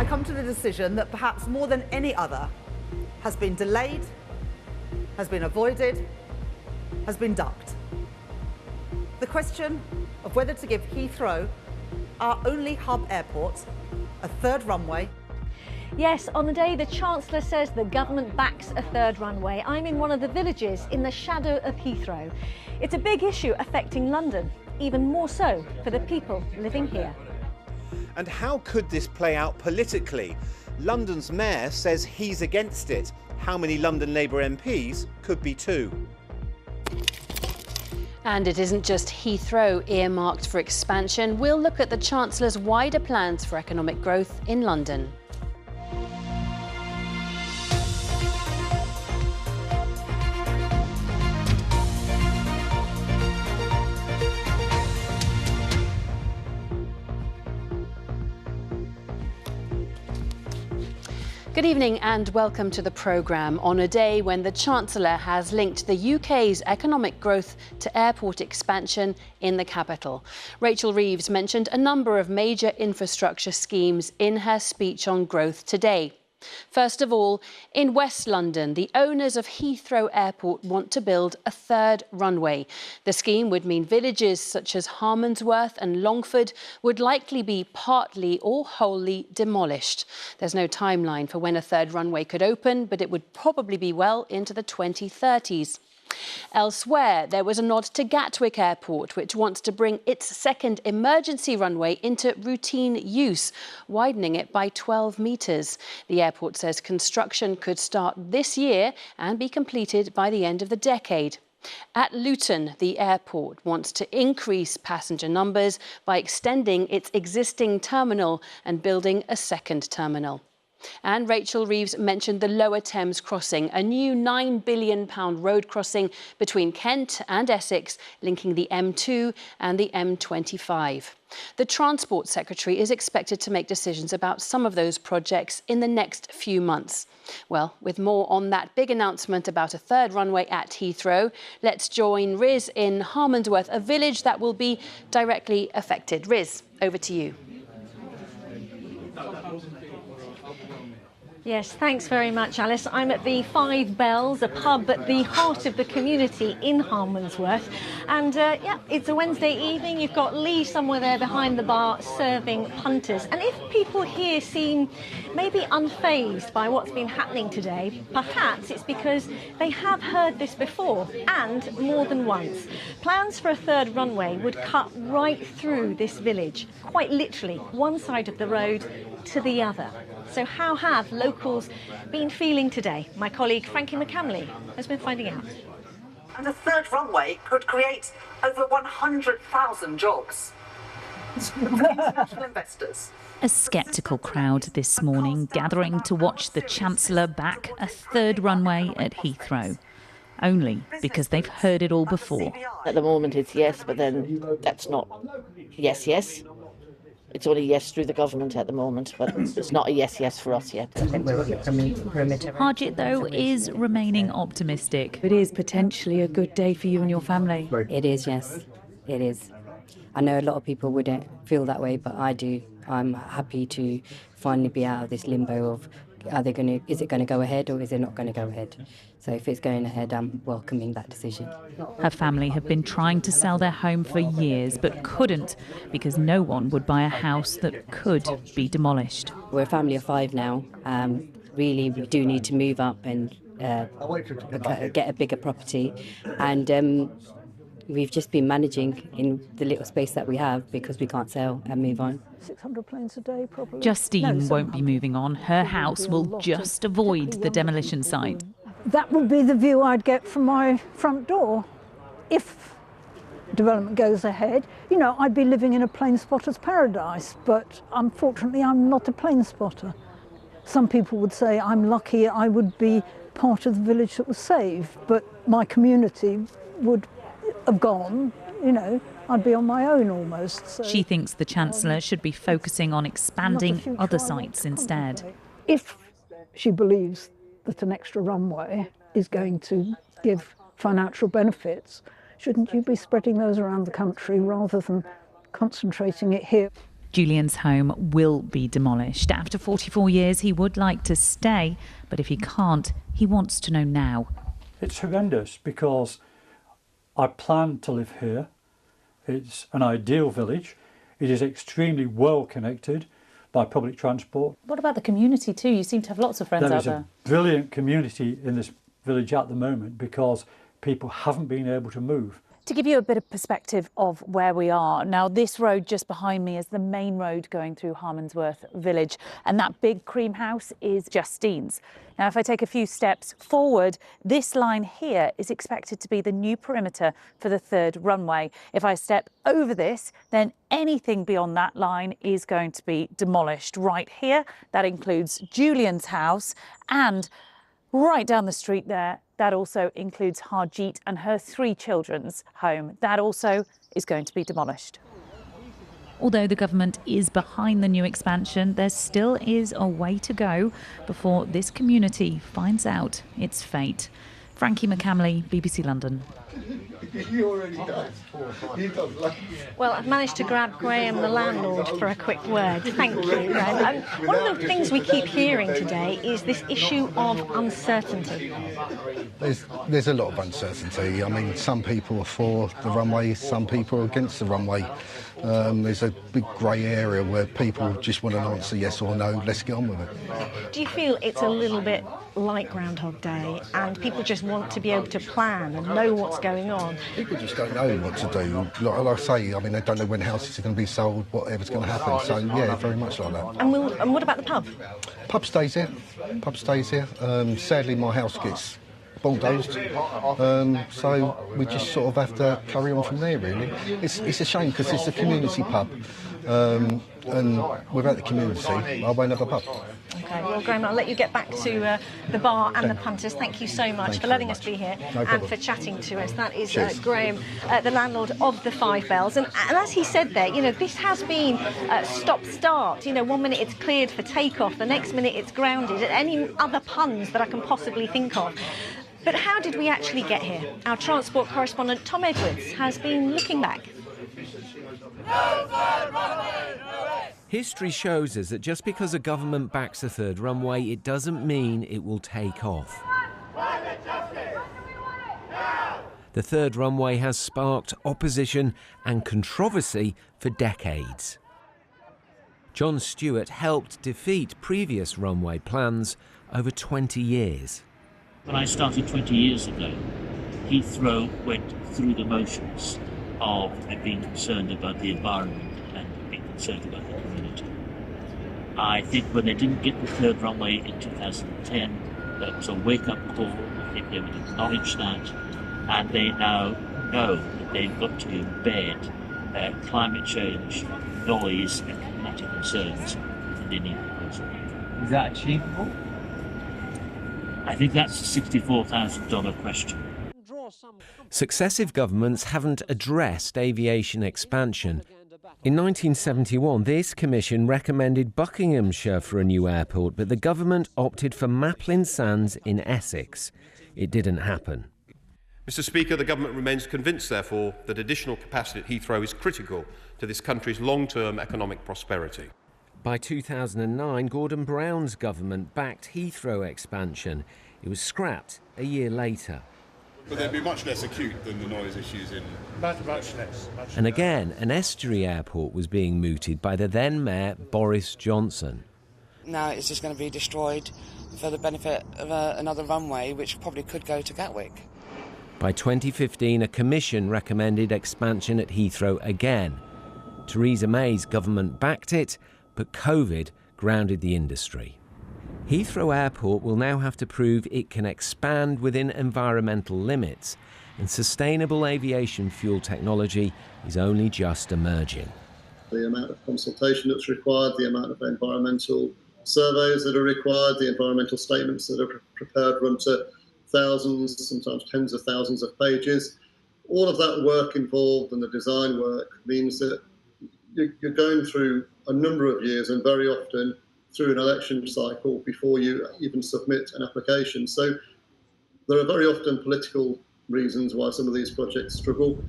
come to the decision that perhaps more than any other has been delayed, has been avoided, has been ducked. The question of whether to give Heathrow, our only hub airport, a third runway. Yes, on the day the Chancellor says the government backs a third runway, I'm in one of the villages in the shadow of Heathrow. It's a big issue affecting London, even more so for the people living here. And how could this play out politically? London's mayor says he's against it. How many London Labour MPs could be too? And it isn't just Heathrow earmarked for expansion. We'll look at the Chancellor's wider plans for economic growth in London. Good evening and welcome to the programme on a day when the Chancellor has linked the UK's economic growth to airport expansion in the capital. Rachel Reeves mentioned a number of major infrastructure schemes in her speech on growth today. First of all, in West London, the owners of Heathrow Airport want to build a third runway. The scheme would mean villages such as Harmondsworth and Longford would likely be partly or wholly demolished. There's no timeline for when a third runway could open, but it would probably be well into the 2030s. Elsewhere, there was a nod to Gatwick Airport, which wants to bring its second emergency runway into routine use, widening it by 12 metres. The airport says construction could start this year and be completed by the end of the decade. At Luton, the airport wants to increase passenger numbers by extending its existing terminal and building a second terminal. And Rachel Reeves mentioned the Lower Thames Crossing, a new £9 billion road crossing between Kent and Essex, linking the M2 and the M25. The Transport Secretary is expected to make decisions about some of those projects in the next few months. Well, with more on that big announcement about a third runway at Heathrow, let's join Riz in Harmondsworth, a village that will be directly affected. Riz, over to you. Yes, thanks very much, Alice. I'm at the Five Bells, a pub at the heart of the community in Harmondsworth. And yeah, it's a Wednesday evening. You've got Lee somewhere there behind the bar serving punters. And if people here seem maybe unfazed by what's been happening today, perhaps it's because they have heard this before, and more than once. Plans for a third runway would cut right through this village, quite literally, one side of the road to the other. So how have locals been feeling today? My colleague Frankie McCamley has been finding out. And a third runway could create over 100,000 jobs. International investors. A sceptical crowd this morning gathering to watch the Chancellor back a third runway at Heathrow. Only because they've heard it all before. At the moment it's yes, but then that's not yes. It's only yes through the government at the moment, but it's not a yes for us yet. Harjit, though, is remaining optimistic. It is potentially a good day for you and your family. It is, yes. It is. I know a lot of people wouldn't feel that way, but I do. I'm happy to finally be out of this limbo of is it going to go ahead or is it not going to go ahead? So if it's going ahead, I'm welcoming that decision. Her family have been trying to sell their home for years, but couldn't because no one would buy a house that could be demolished. We're a family of 5 now. Really, we do need to move up and get a bigger property. And we've just been managing in the little space that we have because we can't sell and move on. 600 planes a day, probably. Justine won't be moving on. Her house will just avoid the demolition site. That would be the view I'd get from my front door if development goes ahead. You know, I'd be living in a plane spotter's paradise, but unfortunately I'm not a plane spotter. Some people would say I'm lucky I would be part of the village that was saved, but my community would have gone, you know, I'd be on my own almost. So, she thinks the Chancellor should be focusing on expanding other sites instead. If she believes that an extra runway is going to give financial benefits, shouldn't you be spreading those around the country rather than concentrating it here? Julian's home will be demolished. After 44 years, he would like to stay, but if he can't, he wants to know now. It's horrendous because I plan to live here. It's an ideal village. It is extremely well connected by public transport. What about the community too? You seem to have lots of friends out there. There is a brilliant community in this village at the moment because people haven't been able to move. To give you a bit of perspective of where we are, now this road just behind me is the main road going through Harmondsworth village, and that big cream house is Justine's. Now if I take a few steps forward, this line here is expected to be the new perimeter for the third runway. If I step over this, then anything beyond that line is going to be demolished. Right here, that includes Julian's house, and right down the street there, that also includes Harjeet and her 3 children's home. That also is going to be demolished. Although the government is behind the new expansion, there still is a way to go before this community finds out its fate. Frankie McCamley, BBC London. He already does. He does. Well, I've managed to grab Graham, the landlord, for a quick word. Thank you, Graham. One of the things we keep hearing today is this issue of uncertainty. There's a lot of uncertainty. I mean, some people are for the runway, some people are against the runway. There's a big grey area where people just want an answer, yes or no, let's get on with it. Do you feel it's a little bit like Groundhog Day and people just want to be able to plan and know what's going on? People just don't know what to do. Like I say, I mean, they don't know when houses are going to be sold, whatever's going to happen. So, yeah, very much like that. And what about the pub? Pub stays here. Pub stays here. Sadly, my house gets bulldozed, so we just sort of have to carry on from there, really. It's a shame because it's a community pub, and without the community, I won't have a pub. OK, well, Graham, I'll let you get back to the bar and the punters. Thank you so much for letting us be here and for chatting to us. That is Graham, the landlord of the Five Bells. And as he said there, you know, this has been stop-start. You know, 1 minute it's cleared for takeoff, the next minute it's grounded. Any other puns that I can possibly think of. But how did we actually get here? Our transport correspondent Tom Edwards has been looking back. History shows us that just because a government backs a third runway, it doesn't mean it will take off. The third runway has sparked opposition and controversy for decades. John Stewart helped defeat previous runway plans over 20 years. When I started 20 years ago, Heathrow went through the motions of being concerned about the environment and being concerned about the community. I think when they didn't get the third runway in 2010, that was a wake-up call. I think they would acknowledge that, and they now know that they've got to embed climate change, noise and climatic concerns in any proposal. Is that achievable? I think that's a $64,000 question. Successive governments haven't addressed aviation expansion. In 1971, this commission recommended Buckinghamshire for a new airport, but the government opted for Maplin Sands in Essex. It didn't happen. Mr. Speaker, the government remains convinced, therefore, that additional capacity at Heathrow is critical to this country's long-term economic prosperity. By 2009, Gordon Brown's government backed Heathrow expansion. It was scrapped a year later. But they'd be much less acute than the noise issues in... Much less. And again, an estuary airport was being mooted by the then Mayor Boris Johnson. Now it's just going to be destroyed for the benefit of another runway, which probably could go to Gatwick. By 2015, a commission recommended expansion at Heathrow again. Theresa May's government backed it, but COVID grounded the industry. Heathrow Airport will now have to prove it can expand within environmental limits, and sustainable aviation fuel technology is only just emerging. The amount of consultation that's required, the amount of environmental surveys that are required, the environmental statements that are prepared run to thousands, sometimes tens of thousands of pages. All of that work involved and the design work means that you're going through a number of years and very often through an election cycle before you even submit an application. So there are very often political reasons why some of these projects struggle.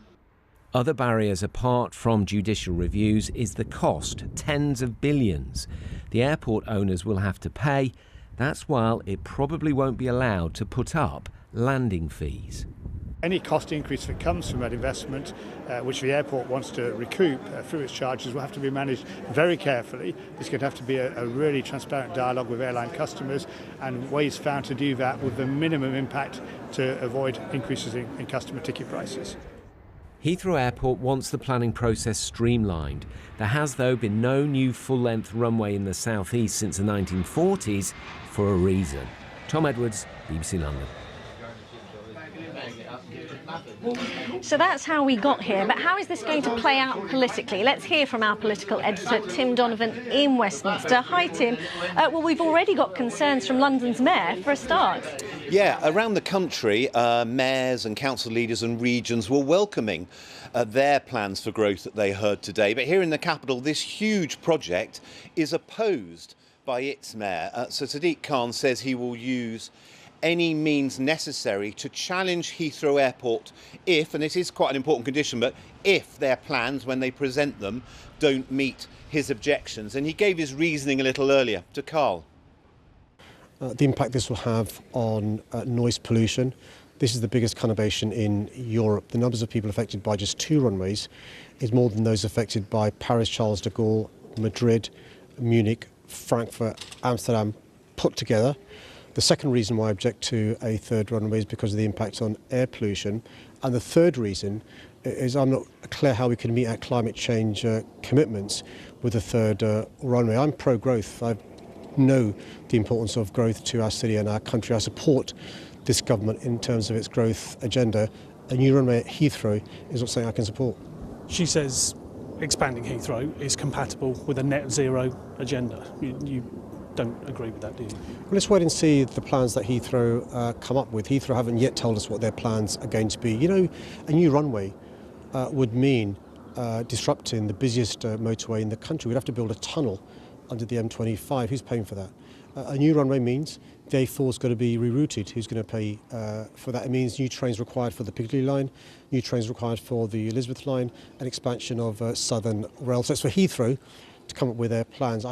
Other barriers apart from judicial reviews is the cost, tens of billions. The airport owners will have to pay. That's while it probably won't be allowed to put up landing fees. Any cost increase that comes from that investment, which the airport wants to recoup through its charges, will have to be managed very carefully. There's going to have to be a really transparent dialogue with airline customers and ways found to do that with the minimum impact to avoid increases in customer ticket prices. Heathrow Airport wants the planning process streamlined. There has, though, been no new full-length runway in the southeast since the 1940s for a reason. Tom Edwards, BBC London. So that's how we got here, but how is this going to play out politically? Let's hear from our political editor, Tim Donovan, in Westminster. Hi, Tim. Well, we've already got concerns from London's mayor, for a start. Yeah, around the country, mayors and council leaders and regions were welcoming their plans for growth that they heard today. But here in the capital, this huge project is opposed by its mayor. So Sadiq Khan says he will use any means necessary to challenge Heathrow Airport if, and it is quite an important condition, but if their plans, when they present them, don't meet his objections. And he gave his reasoning a little earlier to Carl. The impact this will have on noise pollution. This is the biggest conurbation in Europe. The numbers of people affected by just 2 runways is more than those affected by Paris, Charles de Gaulle, Madrid, Munich, Frankfurt, Amsterdam put together. The second reason why I object to a 3rd runway is because of the impact on air pollution. And the 3rd reason is I'm not clear how we can meet our climate change commitments with a 3rd runway. I'm pro-growth. I know the importance of growth to our city and our country. I support this government in terms of its growth agenda. A new runway at Heathrow is not something I can support. She says expanding Heathrow is compatible with a net zero agenda. You don't agree with that, do you? Well, let's wait and see the plans that Heathrow come up with. Heathrow haven't yet told us what their plans are going to be. You know, a new runway would mean disrupting the busiest motorway in the country. We'd have to build a tunnel under the M25. Who's paying for that? A new runway means the A4 is going to be rerouted. Who's going to pay for that? It means new trains required for the Piccadilly line, new trains required for the Elizabeth line, and expansion of Southern Rail. So it's for Heathrow to come up with their plans.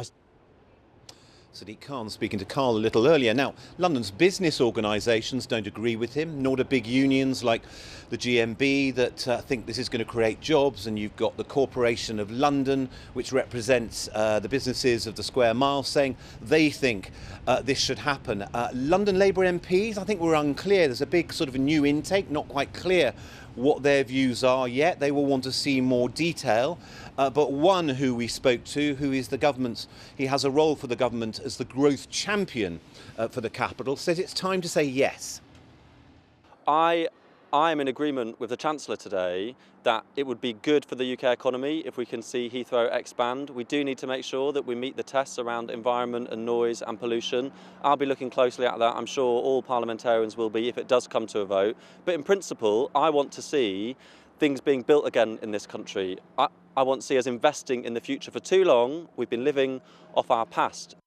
Sadiq Khan speaking to Carl a little earlier. Now, London's business organisations don't agree with him, nor do big unions like the GMB that think this is going to create jobs, and you've got the Corporation of London, which represents the businesses of the square mile, saying they think this should happen. London Labour MPs, I think, were unclear. There's a big sort of a new intake, not quite clear what their views are yet. They will want to see more detail. But one who we spoke to, who is the government's, he has a role for the government as the growth champion for the capital, says it's time to say yes. I am in agreement with the Chancellor today that it would be good for the UK economy if we can see Heathrow expand. We do need to make sure that we meet the tests around environment and noise and pollution. I'll be looking closely at that. I'm sure all parliamentarians will be if it does come to a vote. But in principle, I want to see things being built again in this country. I want to see us investing in the future. For too long, we've been living off our past.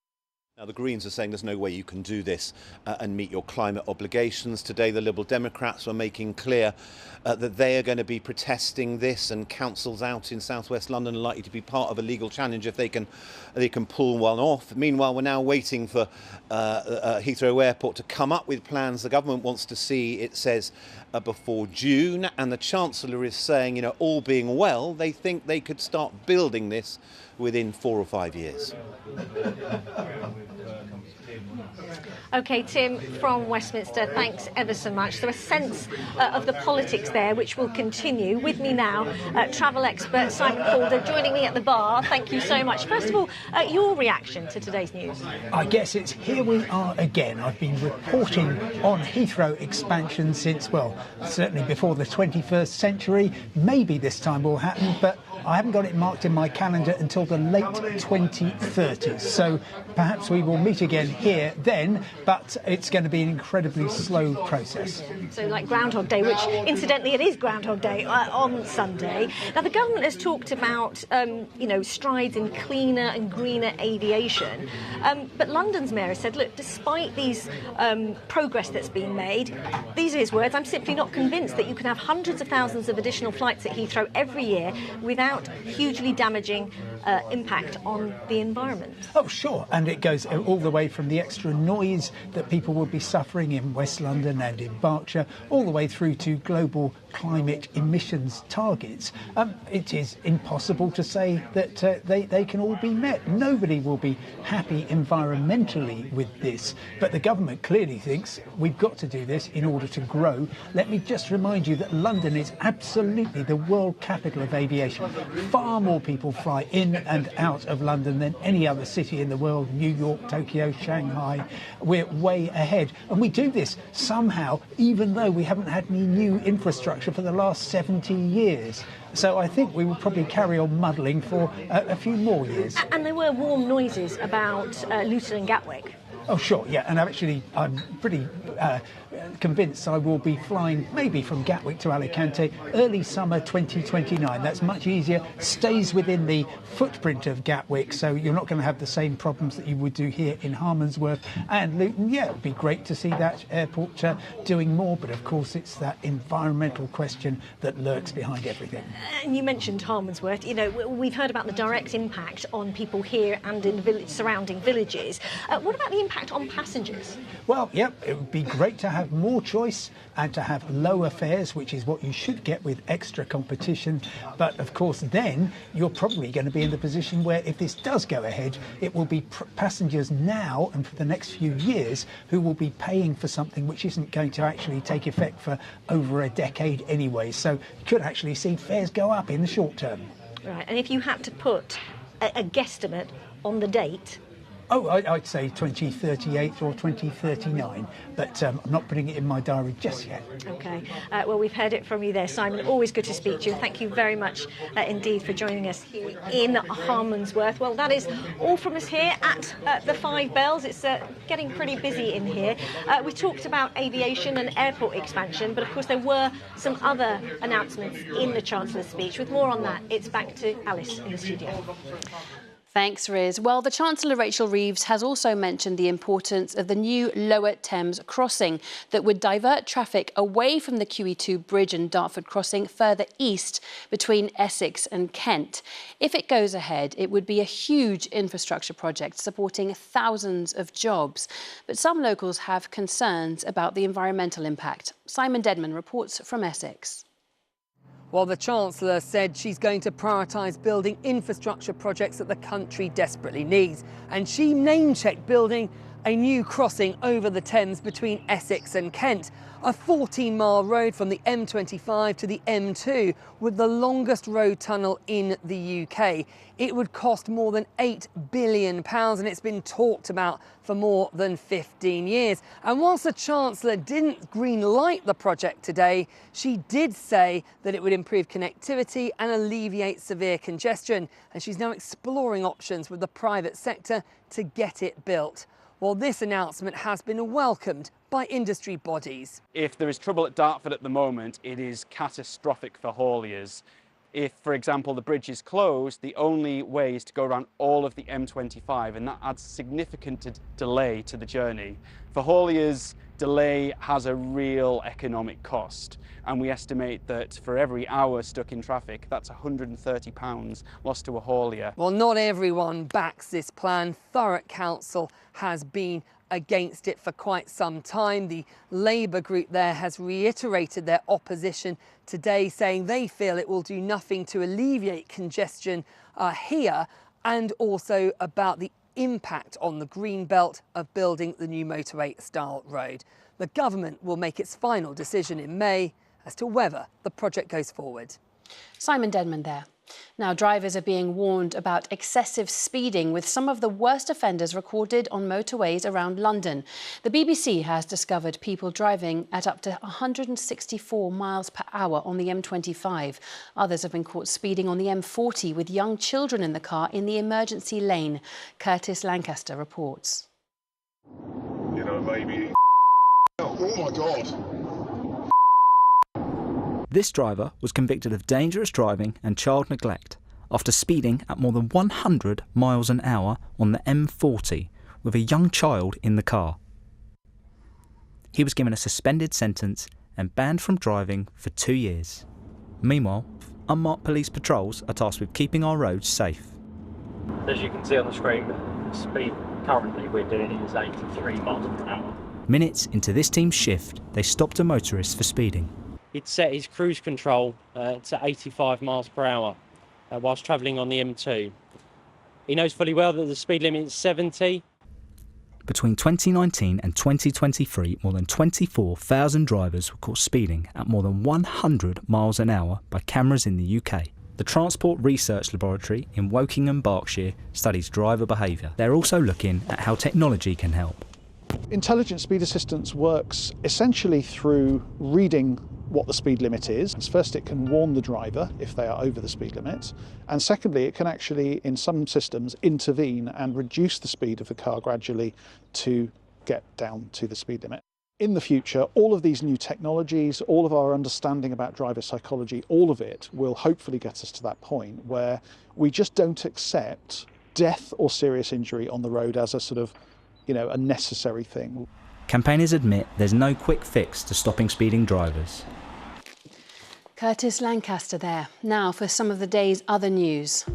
Now, the Greens are saying there's no way you can do this and meet your climate obligations. Today, the Liberal Democrats were making clear that they are going to be protesting this, and councils out in southwest London are likely to be part of a legal challenge if they can pull one off. Meanwhile, we're now waiting for Heathrow Airport to come up with plans. The government wants to see, it says, before June, and the Chancellor is saying, you know, all being well, they think they could start building this within 4 or 5 years. OK, Tim, from Westminster, thanks ever so much. So a sense of the politics there, which will continue. With me now, travel expert Simon Calder, joining me at the bar. Thank you so much. First of all, your reaction to today's news? I guess it's here we are again. I've been reporting on Heathrow expansion since, well, certainly before the 21st century. Maybe this time will happen, but I haven't got it marked in my calendar until the late 2030s. So perhaps we will meet again here then, but it's going to be an incredibly slow process. So like Groundhog Day, which incidentally it is Groundhog Day on Sunday. Now the government has talked about strides in cleaner and greener aviation, but London's mayor has said, look, despite these progress that's been made, these are his words, I'm simply not convinced that you can have hundreds of thousands of additional flights at Heathrow every year without hugely damaging impact on the environment. Oh, sure. And it goes all the way from the extra noise that people will be suffering in West London and in Berkshire, all the way through to global climate emissions targets. It is impossible to say that they can all be met. Nobody will be happy environmentally with this. But the government clearly thinks we've got to do this in order to grow. Let me just remind you that London is absolutely the world capital of aviation. Far more people fly in and out of London than any other city in the world. New York, Tokyo, Shanghai. We're way ahead. And we do this somehow, even though we haven't had any new infrastructure for the last 70 years. So I think we will probably carry on muddling for a few more years. And there were warm noises about Luton and Gatwick. Oh, sure, yeah, and I'm pretty convinced I will be flying maybe from Gatwick to Alicante early summer 2029. That's much easier, stays within the footprint of Gatwick, so you're not going to have the same problems that you would do here in Harmondsworth and Luton. Yeah, it would be great to see that airport doing more, but of course it's that environmental question that lurks behind everything. And you mentioned Harmondsworth. We've heard about the direct impact on people here and in the surrounding villages. What about the impact on passengers? Well, yeah, it would be great to have more choice and to have lower fares, which is what you should get with extra competition. But of course, then you're probably going to be in the position where if this does go ahead, it will be passengers now and for the next few years who will be paying for something which isn't going to actually take effect for over a decade anyway. So you could actually see fares go up in the short term. Right, and if you had to put a guesstimate on the date? Oh, I'd say 2038 or 2039, but I'm not putting it in my diary just yet. OK. Well, we've heard it from you there, Simon. Always good to speak to you. Thank you very much indeed for joining us here in Harmondsworth. Well, that is all from us here at the Five Bells. It's getting pretty busy in here. We talked about aviation and airport expansion, but of course there were some other announcements in the Chancellor's speech. With more on that, it's back to Alice in the studio. Thanks, Riz. Well, the Chancellor, Rachel Reeves, has also mentioned the importance of the new Lower Thames crossing that would divert traffic away from the QE2 bridge and Dartford crossing further east between Essex and Kent. If it goes ahead, it would be a huge infrastructure project supporting thousands of jobs. But some locals have concerns about the environmental impact. Simon Dedman reports from Essex. Well, the Chancellor said she's going to prioritise building infrastructure projects that the country desperately needs. And she name-checked building a new crossing over the Thames between Essex and Kent, a 14-mile road from the M25 to the M2 with the longest road tunnel in the UK. It would cost more than £8 billion and it's been talked about for more than 15 years. And whilst the Chancellor didn't green-light the project today, she did say that it would improve connectivity and alleviate severe congestion. And she's now exploring options with the private sector to get it built. Well, this announcement has been welcomed by industry bodies. If there is trouble at Dartford at the moment, it is catastrophic for hauliers. If, for example, the bridge is closed, the only way is to go around all of the M25, and that adds significant delay to the journey. For hauliers, delay has a real economic cost, and we estimate that for every hour stuck in traffic, that's £130 lost to a haulier. Well, not everyone backs this plan. Thurrock Council has been against it for quite some time. The Labour group there has reiterated their opposition today, saying they feel it will do nothing to alleviate congestion here, and also about the impact on the green belt of building the new motorway style road. The government will make its final decision in May as to whether the project goes forward. Simon Dedman there. Now, drivers are being warned about excessive speeding, with some of the worst offenders recorded on motorways around London. The BBC has discovered people driving at up to 164 miles per hour on the M25. Others have been caught speeding on the M40 with young children in the car in the emergency lane. Curtis Lancaster reports. You know, maybe. Oh my God. This driver was convicted of dangerous driving and child neglect after speeding at more than 100 miles an hour on the M40 with a young child in the car. He was given a suspended sentence and banned from driving for 2 years. Meanwhile, unmarked police patrols are tasked with keeping our roads safe. As you can see on the screen, the speed currently we're doing is 83 miles an hour. Minutes into this team's shift, they stopped a motorist for speeding. He'd set his cruise control to 85 miles per hour whilst travelling on the M2. He knows fully well that the speed limit is 70. Between 2019 and 2023, more than 24,000 drivers were caught speeding at more than 100 miles an hour by cameras in the UK. The Transport Research Laboratory in Wokingham, Berkshire, studies driver behaviour. They're also looking at how technology can help. Intelligent speed assistance works essentially through reading what the speed limit is. First, it can warn the driver if they are over the speed limit, and secondly, it can actually, in some systems, intervene and reduce the speed of the car gradually to get down to the speed limit. In the future, all of these new technologies, all of our understanding about driver psychology, all of it will hopefully get us to that point where we just don't accept death or serious injury on the road as a sort of, a necessary thing. Campaigners admit there's no quick fix to stopping speeding drivers. Curtis Lancaster there. Now for some of the day's other news.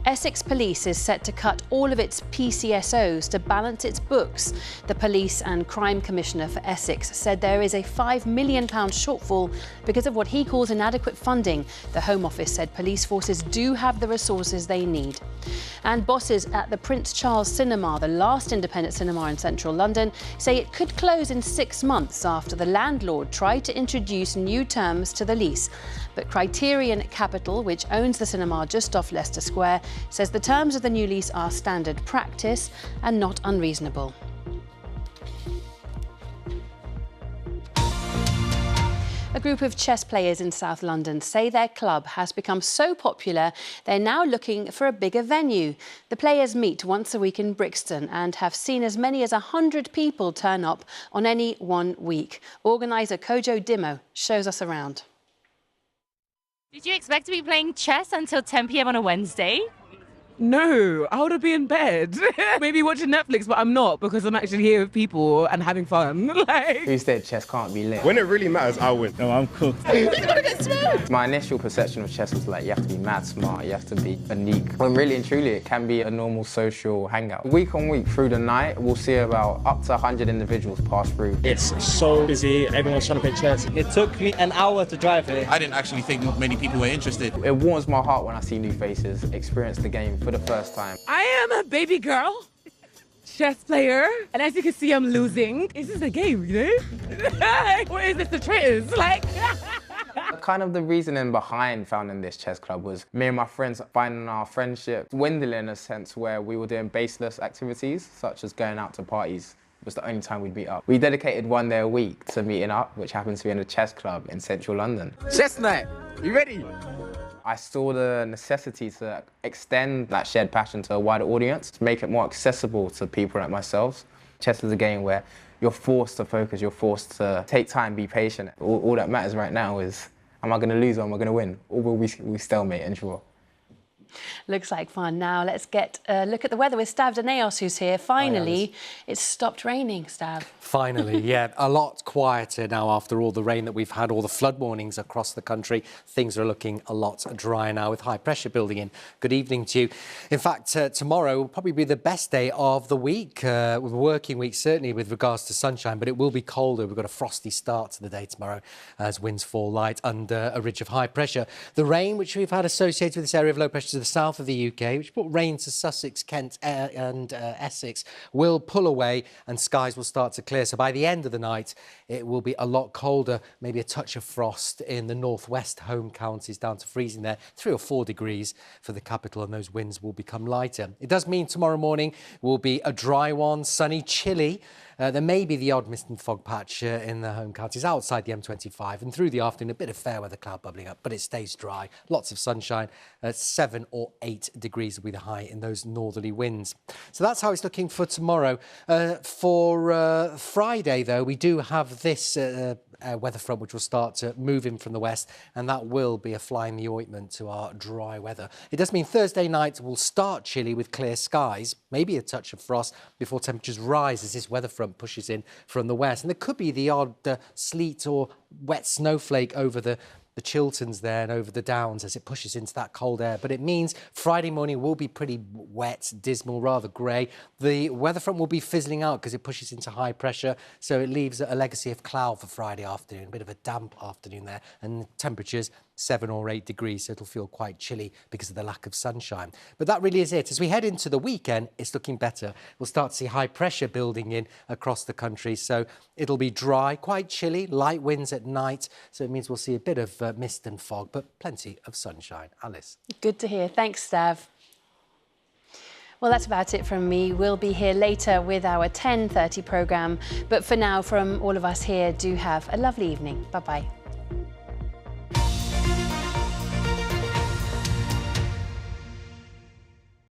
Essex Police is set to cut all of its PCSOs to balance its books. The Police and Crime Commissioner for Essex said there is a £5 million shortfall because of what he calls inadequate funding. The Home Office said police forces do have the resources they need. And bosses at the Prince Charles Cinema, the last independent cinema in central London, say it could close in 6 months after the landlord tried to introduce new terms to the lease. But Criterion Capital, which owns the cinema just off Leicester Square, says the terms of the new lease are standard practice and not unreasonable. A group of chess players in South London say their club has become so popular they're now looking for a bigger venue. The players meet once a week in Brixton and have seen as many as 100 people turn up on any one week. Organiser Kojo Dimo shows us around. Did you expect to be playing chess until 10 p.m. on a Wednesday? No, I would have been in bed. Maybe watching Netflix, but I'm not because I'm actually here with people and having fun. Who said chess can't be lit? When it really matters, I win. No, I'm cool. He's gonna get smoked! My initial perception of chess was like, you have to be mad smart, you have to be unique. When really and truly, it can be a normal social hangout. Week on week through the night, we'll see about up to 100 individuals pass through. It's so busy, everyone's trying to play chess. It took me an hour to drive here. I didn't actually think many people were interested. It warms my heart when I see new faces experience the game for the first time. I am a baby girl, chess player, and as you can see, I'm losing. This is a game, What is this, the traitors? Kind of the reasoning behind founding this chess club was me and my friends finding our friendship dwindle in a sense where we were doing baseless activities, such as going out to parties. It was the only time we'd meet up. We dedicated one day a week to meeting up, which happens to be in a chess club in central London. Chess night, you ready? I saw the necessity to extend that shared passion to a wider audience, to make it more accessible to people like myself. Chess is a game where you're forced to focus, you're forced to take time, be patient. All that matters right now is, am I going to lose or am I going to win? Or will we stalemate and draw? Looks like fun. Now let's get a look at the weather with Stav Daneos, who's here. Finally, it's stopped raining, Stav. Finally, yeah. A lot quieter now after all the rain that we've had, all the flood warnings across the country. Things are looking a lot drier now with high pressure building in. Good evening to you. In fact, tomorrow will probably be the best day of the week, with working week certainly with regards to sunshine, but it will be colder. We've got a frosty start to the day tomorrow as winds fall light under a ridge of high pressure. The rain, which we've had associated with this area of low pressure the south of the UK, which brought rain to Sussex, Kent and Essex, will pull away and skies will start to clear. So by the end of the night, it will be a lot colder, maybe a touch of frost in the northwest home counties, down to freezing there, 3 or 4 degrees for the capital, and those winds will become lighter. It does mean tomorrow morning will be a dry one, sunny, chilly. There may be the odd mist and fog patch in the home counties outside the M25, and through the afternoon a bit of fair weather cloud bubbling up, but it stays dry. Lots of sunshine. 7 or 8 degrees will be the high in those northerly winds. So that's how it's looking for tomorrow. For Friday, though, we do have this weather front which will start to move in from the west, and that will be a fly in the ointment to our dry weather. It does mean Thursday night will start chilly with clear skies, maybe a touch of frost before temperatures rise as this weather front pushes in from the west. And there could be the odd sleet or wet snowflake over the Chilterns there and over the Downs as it pushes into that cold air. But it means Friday morning will be pretty wet, dismal, rather grey. The weather front will be fizzling out because it pushes into high pressure, so it leaves a legacy of cloud for Friday afternoon, a bit of a damp afternoon there, and temperatures 7 or 8 degrees, so it'll feel quite chilly because of the lack of sunshine. But that really is it. As we head into the weekend, it's looking better. We'll start to see high pressure building in across the country, so it'll be dry, quite chilly, light winds at night, so it means we'll see a bit of mist and fog, but plenty of sunshine. Alice. Good to hear. Thanks, Stav. Well, that's about it from me. We'll be here later with our 10:30 programme. But for now, from all of us here, do have a lovely evening. Bye-bye.